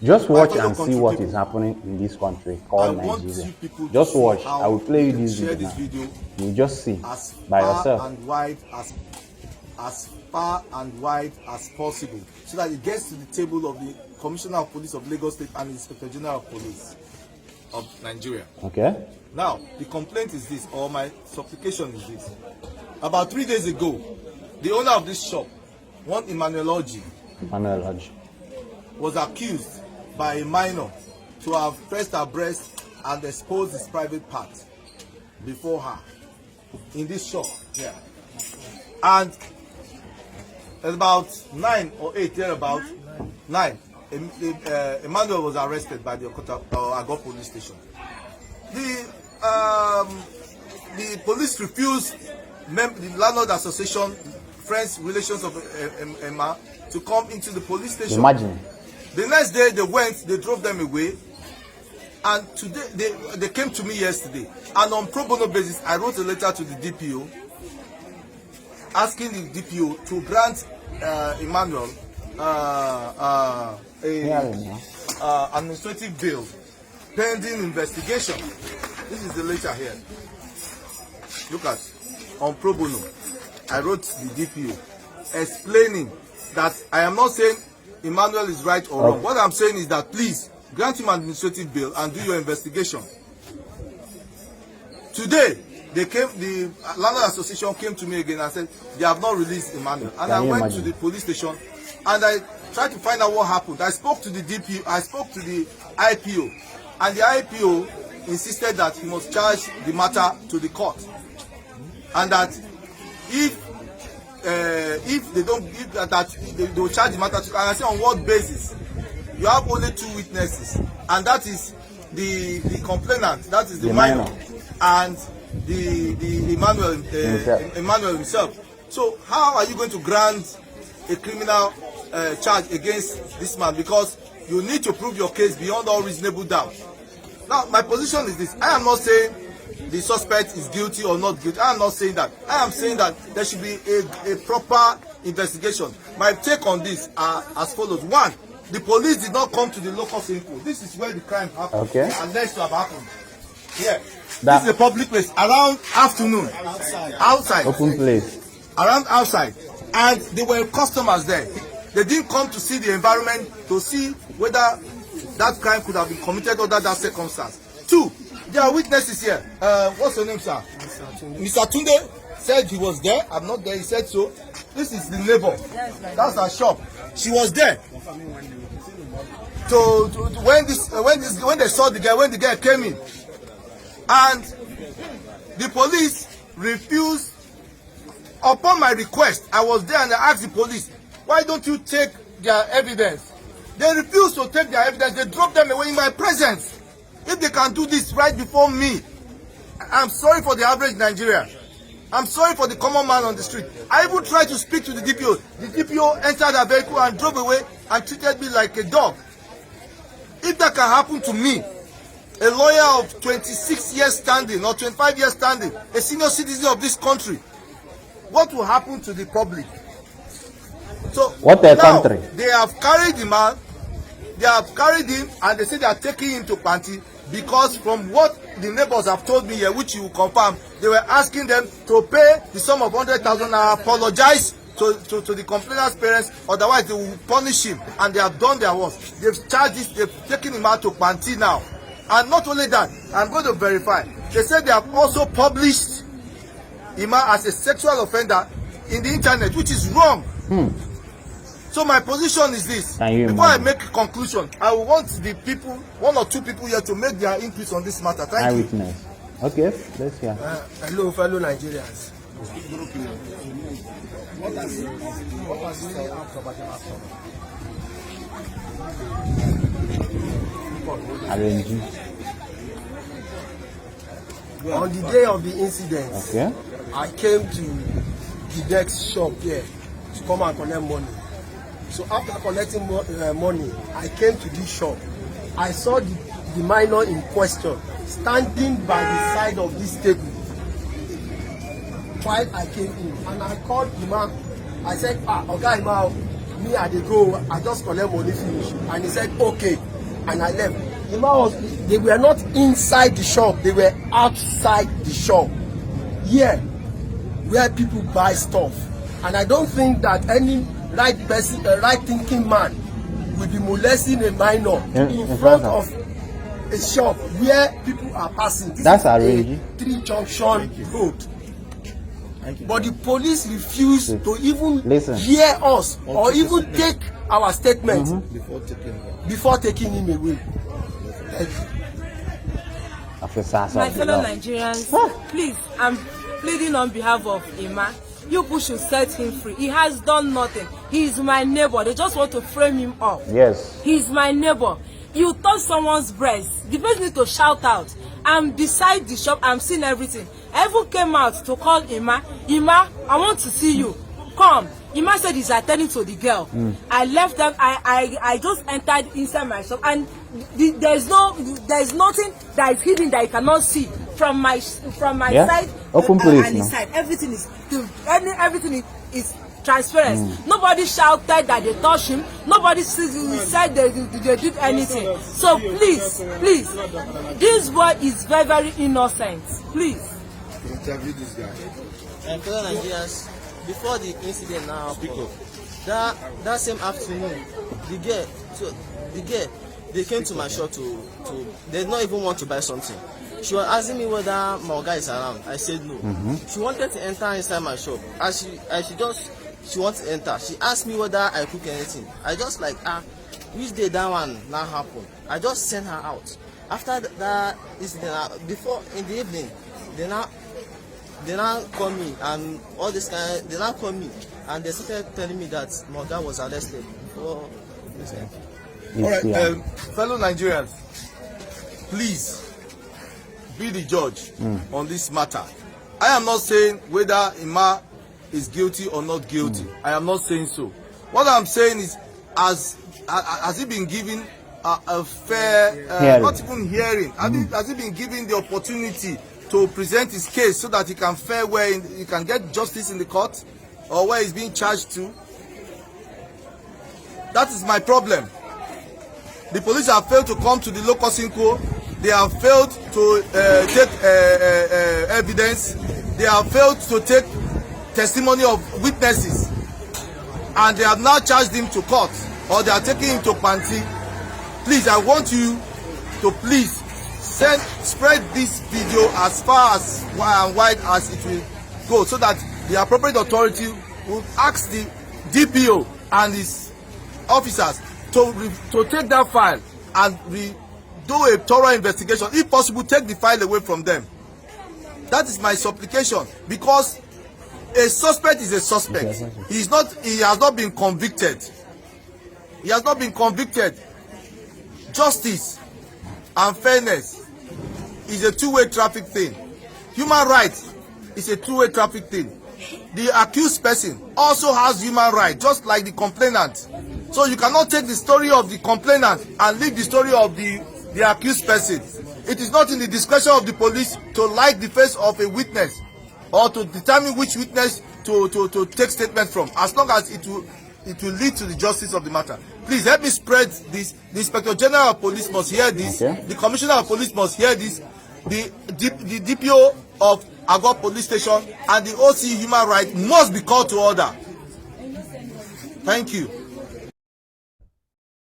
Just watch and see what is happening in this country called Nigeria. Just watch. I will play you this video now. You just see by yourself. As far and wide as possible, so that it gets to the table of the Commissioner of Police of Lagos State and the Inspector General of Police of Nigeria. Okay. Now, the complaint is this, or my supplication is this. About 3 days ago, the owner of this shop, one Emmanuel Oji, was accused by a minor to have pressed her breast and exposed his private part before her in this shop here. And about 9 or 8 thereabout, 9, Emmanuel was arrested by the Agor police station. The police refused the landlord association, friends, relations of Emma, to come into the police station. Imagine. The next day they went, they drove them away, and today they came to me yesterday, and on pro bono basis I wrote a letter to the DPO asking the DPO to grant Emmanuel administrative bail pending investigation. This is the letter here. Look at, on pro bono I wrote the DPO explaining that I am not saying Emmanuel is right or wrong. What I'm saying is that please grant him administrative bail and do your investigation. Today, the landlord association came to me again and said they have not released Emmanuel. And I went to the police station and I tried to find out what happened. I spoke to the DPO, I spoke to the IPO, and the IPO insisted that he must charge the matter to the court, and that if they don't give that they will charge the matter to, and I say on what basis? You have only 2 witnesses, and that is the complainant, that is the minor, and the Emmanuel himself. So how are you going to grant a criminal charge against this man? Because you need to prove your case beyond all reasonable doubt. Now my position is this: I am not saying the suspect is guilty or not guilty. I am not saying that. I am saying that there should be a proper investigation. My take on this are as follows. 1, the police did not come to the locus info. This is where the crime happened. Okay. Alleged to have happened. Yeah. This is a public place around afternoon. Outside. Open place. Around outside. And there were customers there. They didn't come to see the environment, to see whether that crime could have been committed under that circumstance. 2, there are witnesses here. What's your name, sir? Mr. Tunde said he was there. I'm not there. He said so. This is the neighbor. That's her shop. She was there. So when they saw the guy, when the guy came in, and the police refused. Upon my request, I was there and I asked the police, why don't you take their evidence? They refused to take their evidence. They dropped them away in my presence. If they can do this right before me, I'm sorry for the average Nigerian. I'm sorry for the common man on the street. I even tried to speak to the DPO. The DPO entered a vehicle and drove away and treated me like a dog. If that can happen to me, a lawyer of 26 years standing or 25 years standing, a senior citizen of this country, what will happen to the public? So what a country. They have carried the man, they have carried him, and they say they are taking him to Panti because from what the neighbors have told me here, which you will confirm, they were asking them to pay the sum of 100,000 and apologize to the complainant's parents, otherwise they will punish him, and they have done their worst. They've charged this, they've taken him out to Panti now. And not only that, I'm going to verify. They said they have also published Ima as a sexual offender in the internet, which is wrong. So my position is this. Before I make a conclusion, I want the people, 1 or 2 people here, to make their inputs on this matter. Thank you. Eyewitness. Okay, let's hear. Hello, fellow Nigerians. What has really happened about the Arranging. On the day of the incident, okay, I came to the next shop here to come and collect money. So after collecting money, I came to this shop. I saw the minor in question standing by the side of this table while I came in, and I called the man. I said, okay, man, me I dey go, I just collect money finish. And he said, okay. and I left. They were not inside the shop, they were outside the shop. Here, where people buy stuff. And I don't think that any right person, right thinking man will be molesting a minor in front of a shop where people are passing. That's a three-junction road. But the police refuse to even hear us or even take our statement before taking him away. My fellow Nigerians, please, I'm pleading on behalf of Emma. You people should set him free. He has done nothing. He is my neighbor. They just want to frame him up. Yes. He's my neighbor. You touch someone's breast, the person need to shout out. I'm beside the shop, I'm seeing everything. I even came out to call Emma. Emma, I want to see you. Come. Emma said he's attending to the girl. I left them. I just entered inside my shop, and there's nothing that is hidden that you cannot see from my side Open place and his side. Everything is transparent. Nobody shouted that they touched him. Nobody said they did anything. So please, this boy is very, very innocent. Please. Interview this guy. Fellow Nigerians, before the incident now, that same afternoon, the girl, they came to my shop to they did not even want to buy something. She was asking me whether my guy is around. I said no. She wanted to enter inside my shop. She wants to enter. She asked me whether I cook anything. I just like, which day that one now happened? I just sent her out. After that incident, before in the evening, they now call me and all this kind. They now call me and they started telling me that my guy was arrested. All right, fellow Nigerians, please be the judge on this matter. I am not saying whether Emma is guilty or not guilty. I am not saying so. What I'm saying is, has he been given a fair, not even hearing, has he been given the opportunity to present his case so that he can fare where he can get justice in the court or where he's being charged to? That is my problem. The police have failed to come to the local Cinco. They have failed to take evidence. They have failed to take testimony of witnesses. And they have now charged him to court, or they are taking him to Panti. Please, I want you to please spread this video as far as and wide as it will go, so that the appropriate authority will ask the DPO and his officers to take that file and do a thorough investigation. If possible, take the file away from them. That is my supplication, because a suspect is a suspect. He has not been convicted. He has not been convicted. Justice and fairness is a two-way traffic thing. Human rights is a two-way traffic thing. The accused person also has human rights, just like the complainant. So you cannot take the story of the complainant and leave the story of the accused person. It is not in the discretion of the police to like the face of a witness or to determine which witness to take statement from, as long as it will lead to the justice of the matter. Please help me spread this. The Inspector General of Police must hear this. The Commissioner of Police must hear this. The DPO of Agua Police Station and the OC Human Rights must be called to order. Thank you.